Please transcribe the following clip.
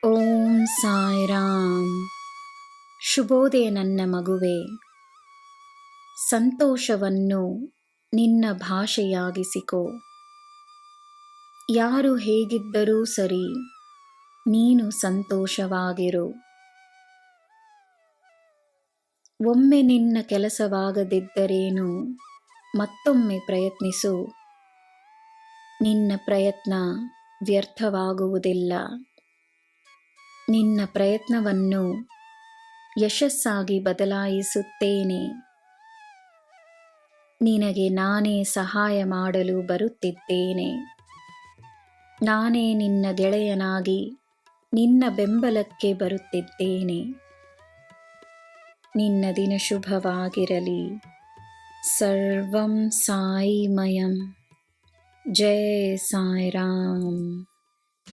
ಓಂ ಸಾಯಿರಾಮ್. ಶುಭೋದಯ ನನ್ನ ಮಗುವೆ. ಸಂತೋಷವನ್ನು ನಿನ್ನ ಭಾಷೆಯಾಗಿಸಿಕೋ. ಯಾರು ಹೇಗಿದ್ದರೂ ಸರಿ, ನೀನು ಸಂತೋಷವಾಗಿರು. ಒಮ್ಮೆ ನಿನ್ನ ಕೆಲಸವಾಗದಿದ್ದರೇನು, ಮತ್ತೊಮ್ಮೆ ಪ್ರಯತ್ನಿಸು. ನಿನ್ನ ಪ್ರಯತ್ನ ವ್ಯರ್ಥವಾಗುವುದಿಲ್ಲ. ನಿನ್ನ ಪ್ರಯತ್ನವನ್ನು ಯಶಸ್ಸಾಗಿ ಬದಲಾಯಿಸುತ್ತೇನೆ. ನಿನಗೆ ನಾನೇ ಸಹಾಯ ಮಾಡಲು ಬರುತ್ತಿದ್ದೇನೆ. ನಾನೇ ನಿನ್ನ ಗೆಳೆಯನಾಗಿ ನಿನ್ನ ಬೆಂಬಲಕ್ಕೆ ಬರುತ್ತಿದ್ದೇನೆ. ನಿನ್ನ ದಿನ ಶುಭವಾಗಿರಲಿ. ಸರ್ವಂ ಸಾಯಿಮಯಂ. ಜೈ ಸಾಯಿರಾಮ್.